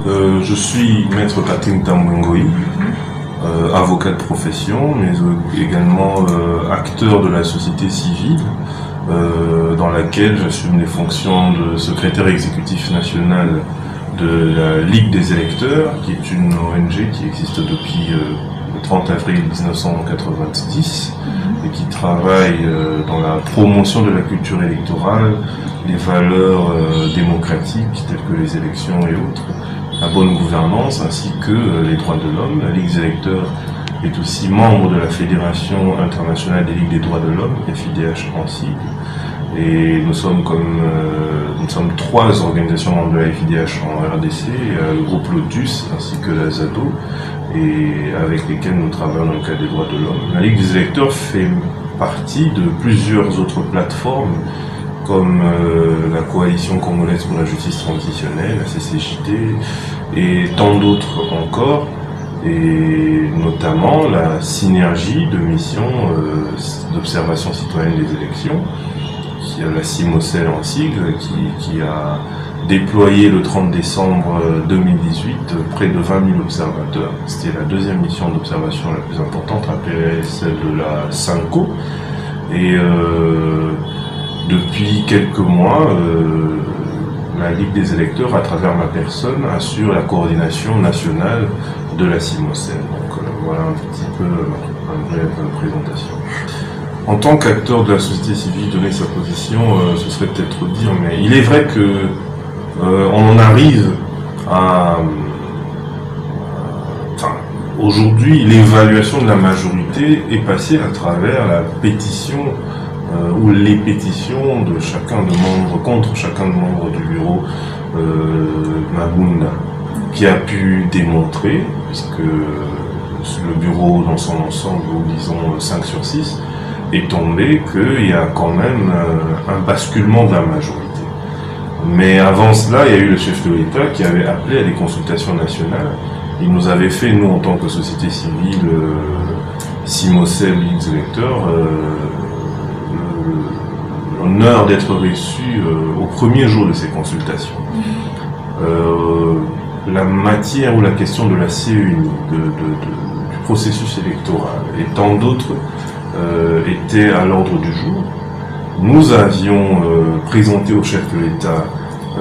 Je suis maître Patrick Tambwengoï, avocat de profession, mais également acteur de la société civile, dans laquelle j'assume les fonctions de secrétaire exécutif national de la Ligue des électeurs, qui est une ONG qui existe depuis le 30 avril 1990 et qui travaille dans la promotion de la culture électorale, les valeurs démocratiques telles que les élections et autres, la bonne gouvernance ainsi que les droits de l'homme. La Ligue des électeurs est aussi membre de la Fédération internationale des ligues des droits de l'homme, FIDH en sigle. Et nous sommes trois organisations membres de la FIDH en RDC, le groupe Lotus ainsi que la ZADO, et avec lesquels nous travaillons dans le cadre des droits de l'homme. La Ligue des électeurs fait partie de plusieurs autres plateformes comme la Coalition congolaise pour la justice transitionnelle, la CCJT, et tant d'autres encore, et notamment la synergie de missions d'observation citoyenne des élections, qui a la CIMOCEL en sigle, qui a déployé le 30 décembre 2018 près de 20 000 observateurs. C'était la deuxième mission d'observation la plus importante, après celle de la SINCO. Et depuis quelques mois, la Ligue des électeurs, à travers ma personne, assure la coordination nationale de la CIMOCEL. Donc voilà un petit peu une brève présentation. En tant qu'acteur de la société civile, donner sa position, ce serait peut-être trop dire, mais il est vrai que on en arrive à... aujourd'hui, l'évaluation de la majorité est passée à travers la pétition ou les pétitions de chacun des membres, contre chacun des membres du bureau Mabunda, qui a pu démontrer, puisque le bureau dans son ensemble, disons 5 sur 6, est tombé qu'il y a quand même un basculement de la majorité. Mais avant cela, il y a eu le chef de l'État qui avait appelé à des consultations nationales. Il nous avait fait, nous, en tant que société civile, CIMOCEL, Ligue des électeurs, l'honneur d'être reçu au premier jour de ces consultations. La matière ou la question de la CENI, du processus électoral et tant d'autres était à l'ordre du jour. Nous avions présenté au chef de l'État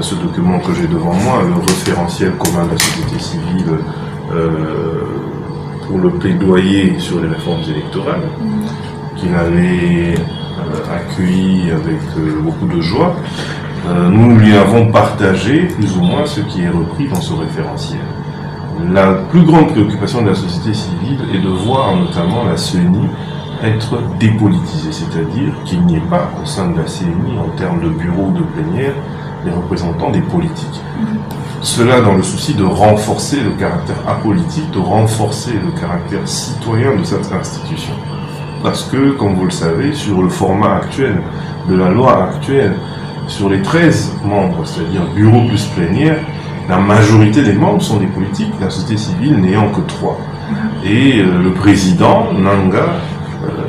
ce document que j'ai devant moi, le référentiel commun de la société civile pour le plaidoyer sur les réformes électorales, qu'il avait accueilli avec beaucoup de joie. Nous lui avons partagé plus ou moins ce qui est repris dans ce référentiel. La plus grande préoccupation de la société civile est de voir notamment la CENI être dépolitisée, c'est-à-dire qu'il n'y ait pas au sein de la CENI, en termes de bureau ou de plénière, des représentants des politiques. Cela dans le souci de renforcer le caractère apolitique, de renforcer le caractère citoyen de cette institution. Parce que, comme vous le savez, sur le format actuel de la loi actuelle, sur les 13 membres, c'est-à-dire bureau plus plénière, la majorité des membres sont des politiques, la société civile n'ayant que 3. Et le président, Nanga,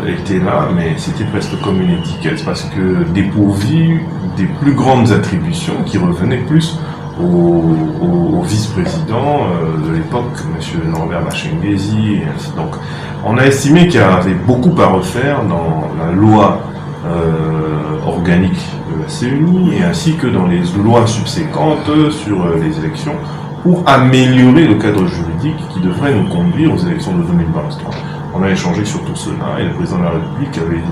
était là, mais c'était presque comme une étiquette, parce que dépourvu des plus grandes attributions qui revenaient plus au vice-président de l'époque, M. Norbert Machengezi. Donc, on a estimé qu'il y avait beaucoup à refaire dans la loi organique de la CENI, et ainsi que dans les lois subséquentes sur les élections, pour améliorer le cadre juridique qui devrait nous conduire aux élections de 2023. On a échangé sur tout cela, et le président de la République avait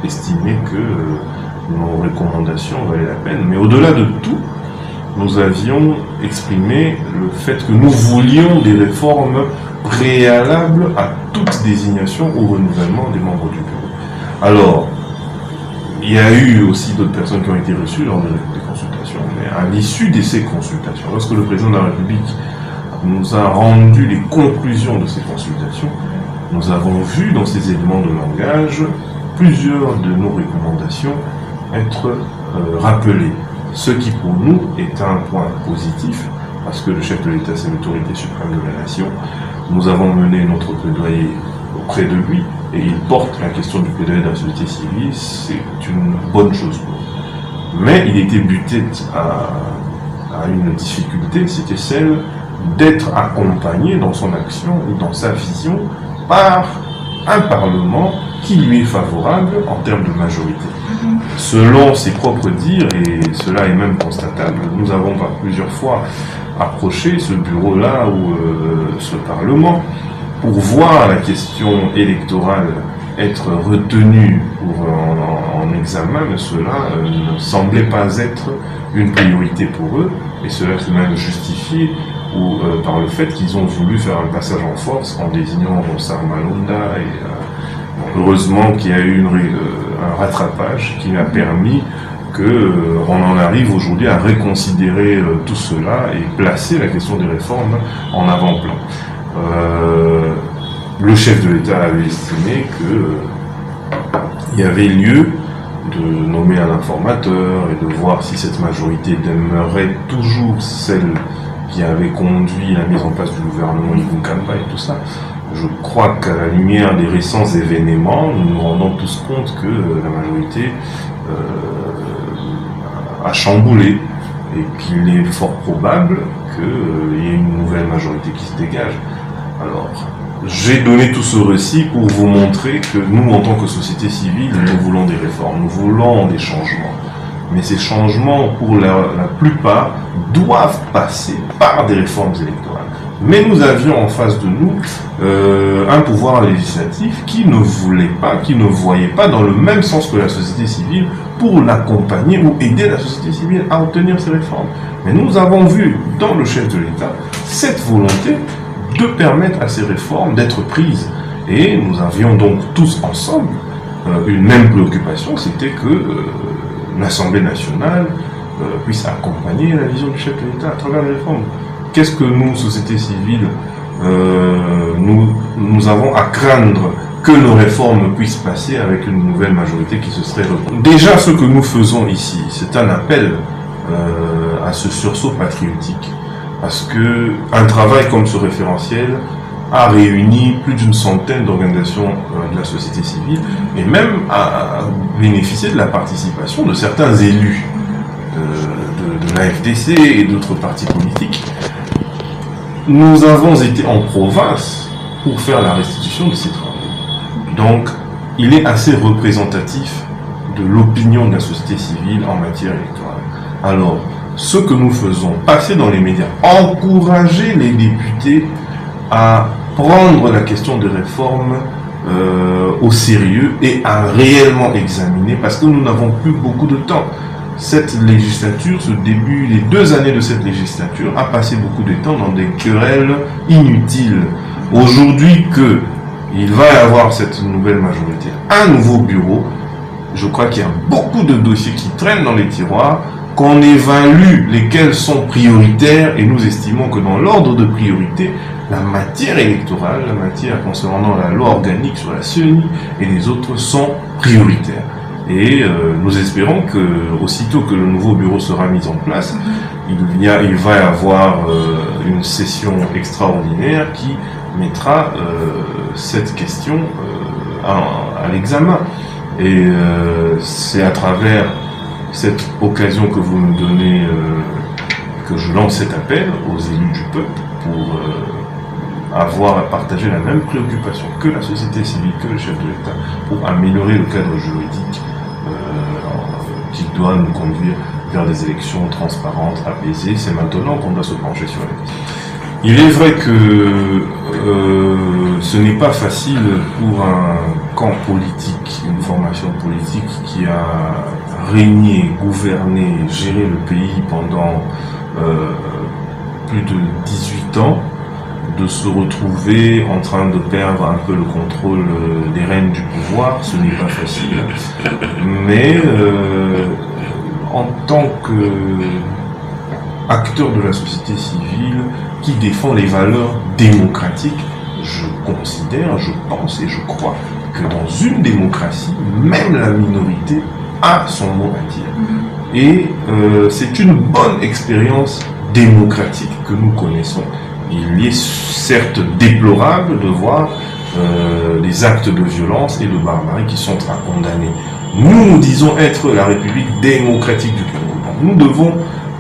estimé que nos recommandations valaient la peine. Mais au-delà de tout, nous avions exprimé le fait que nous voulions des réformes préalables à toute désignation ou renouvellement des membres du bureau. Alors, il y a eu aussi d'autres personnes qui ont été reçues lors des consultations, mais à l'issue de ces consultations, lorsque le président de la République nous a rendu les conclusions de ces consultations, nous avons vu dans ces éléments de langage plusieurs de nos recommandations être rappelées. Ce qui pour nous est un point positif, parce que le chef de l'État, c'est l'autorité suprême de la nation. Nous avons mené notre plaidoyer auprès de lui, et il porte la question du plaidoyer de la société civile, c'est une bonne chose pour nous. Mais il était buté à une difficulté, c'était celle d'être accompagné dans son action ou dans sa vision par un Parlement qui lui est favorable en termes de majorité. Selon ses propres dires, et cela est même constatable, nous avons par plusieurs fois approché ce bureau-là ou ce Parlement pour voir la question électorale être retenue en examen, mais cela ne semblait pas être une priorité pour eux, et cela s'est même justifié par le fait qu'ils ont voulu faire un passage en force en désignant Ronsard Malonda, et heureusement qu'il y a eu un rattrapage qui a permis qu'on en arrive aujourd'hui à reconsidérer tout cela et placer la question des réformes en avant-plan. Le chef de l'État avait estimé qu'il y avait lieu de nommer un informateur et de voir si cette majorité demeurait toujours celle qui avait conduit la mise en place du gouvernement Ibn Kamba et tout ça. Je crois qu'à la lumière des récents événements, nous nous rendons tous compte que la majorité a chamboulé et qu'il est fort probable qu'il y ait une nouvelle majorité qui se dégage. Alors, j'ai donné tout ce récit pour vous montrer que nous, en tant que société civile, nous voulons des réformes, nous voulons des changements. Mais ces changements, pour la plupart, doivent passer par des réformes électorales. Mais nous avions en face de nous un pouvoir législatif qui ne voulait pas, qui ne voyait pas dans le même sens que la société civile pour l'accompagner ou aider la société civile à obtenir ces réformes. Mais nous avons vu dans le chef de l'État cette volonté de permettre à ces réformes d'être prises. Et nous avions donc tous ensemble une même préoccupation, c'était que l'Assemblée nationale puisse accompagner la vision du chef de l'État à travers les réformes. Qu'est-ce que nous, société civile, nous avons à craindre que nos réformes puissent passer avec une nouvelle majorité qui se serait retrouvée? Déjà, ce que nous faisons ici, c'est un appel à ce sursaut patriotique. Parce qu'un travail comme ce référentiel a réuni plus d'une centaine d'organisations de la société civile et même a bénéficié de la participation de certains élus de l'AFDC et d'autres partis politiques. Nous avons été en province pour faire la restitution de ces travaux. Donc, il est assez représentatif de l'opinion de la société civile en matière électorale. Alors, ce que nous faisons, passer dans les médias, encourager les députés à prendre la question des réformes au sérieux et à réellement examiner, parce que nous n'avons plus beaucoup de temps. Cette législature, les 2 années de cette législature, a passé beaucoup de temps dans des querelles inutiles. Aujourd'hui qu'il va y avoir cette nouvelle majorité, un nouveau bureau, je crois qu'il y a beaucoup de dossiers qui traînent dans les tiroirs, qu'on évalue lesquels sont prioritaires, et nous estimons que dans l'ordre de priorité, la matière électorale, la matière concernant la loi organique sur la CENI et les autres sont prioritaires. Et nous espérons que, aussitôt que le nouveau bureau sera mis en place, il va y avoir une session extraordinaire qui mettra cette question à l'examen. Et c'est à travers cette occasion que vous me donnez, que je lance cet appel aux élus du peuple pour avoir à partager la même préoccupation que la société civile, que le chef de l'État, pour améliorer le cadre juridique qui doit nous conduire vers des élections transparentes, apaisées. C'est maintenant qu'on doit se pencher sur la question. Il est vrai que ce n'est pas facile pour un camp politique, une formation politique qui a régné, gouverné, géré le pays pendant plus de 18 ans, de se retrouver en train de perdre un peu le contrôle des rênes du pouvoir. Ce n'est pas facile. Mais en tant qu'acteur de la société civile qui défend les valeurs démocratiques, je considère, je pense et je crois que dans une démocratie, même la minorité a son mot à dire. Et c'est une bonne expérience démocratique que nous connaissons. Il est certes déplorable de voir des actes de violence et de barbarie qui sont à condamner. Nous disons être la République démocratique du Congo. Donc nous devons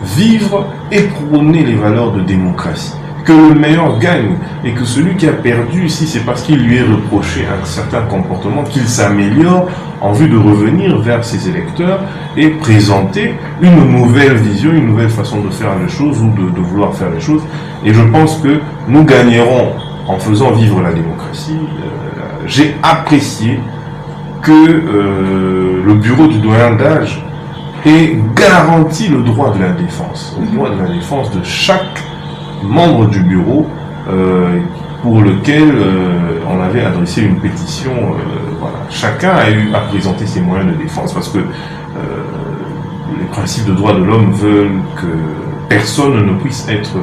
vivre et prôner les valeurs de démocratie. que le meilleur gagne et que celui qui a perdu, si c'est parce qu'il lui est reproché un certain comportement, qu'il s'améliore en vue de revenir vers ses électeurs et présenter une nouvelle vision, une nouvelle façon de faire les choses ou de vouloir faire les choses. Et je pense que nous gagnerons en faisant vivre la démocratie. J'ai apprécié que le bureau du doyen d'âge ait garanti le droit de la défense, le droit de la défense de chaque membre du bureau pour lequel on avait adressé une pétition. Voilà. Chacun a présenté ses moyens de défense parce que les principes de droits de l'homme veulent que personne ne puisse être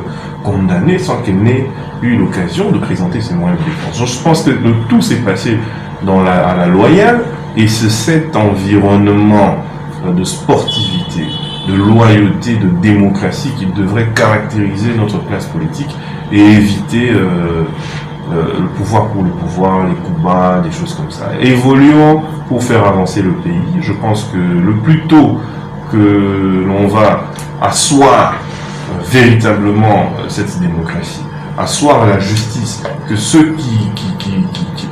condamné sans qu'elle n'ait eu l'occasion de présenter ses moyens de défense. Donc, je pense que tout s'est passé à la loyale, et c'est cet environnement de sportivité, de loyauté, de démocratie qui devrait caractériser notre classe politique et éviter le pouvoir pour le pouvoir, les coups bas, des choses comme ça. Évoluons pour faire avancer le pays. Je pense que le plus tôt que l'on va asseoir véritablement cette démocratie, asseoir la justice, que ceux qui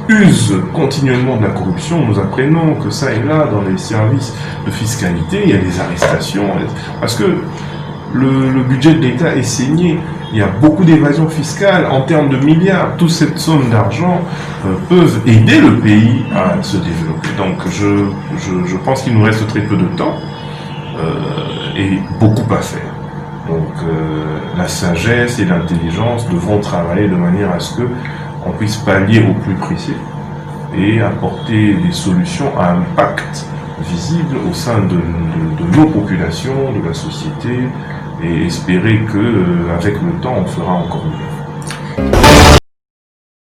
usent continuellement de la corruption, nous apprenons que ça et là, dans les services de fiscalité, il y a des arrestations, parce que le budget de l'État est saigné, il y a beaucoup d'évasion fiscale en termes de milliards. Toute cette somme d'argent peuvent aider le pays à se développer. Donc je pense qu'il nous reste très peu de temps et beaucoup à faire. Donc la sagesse et l'intelligence devront travailler de manière à ce qu'on puisse pallier au plus pressé et apporter des solutions à impact visible au sein de nos populations, de la société, et espérer qu'avec le temps on fera encore mieux.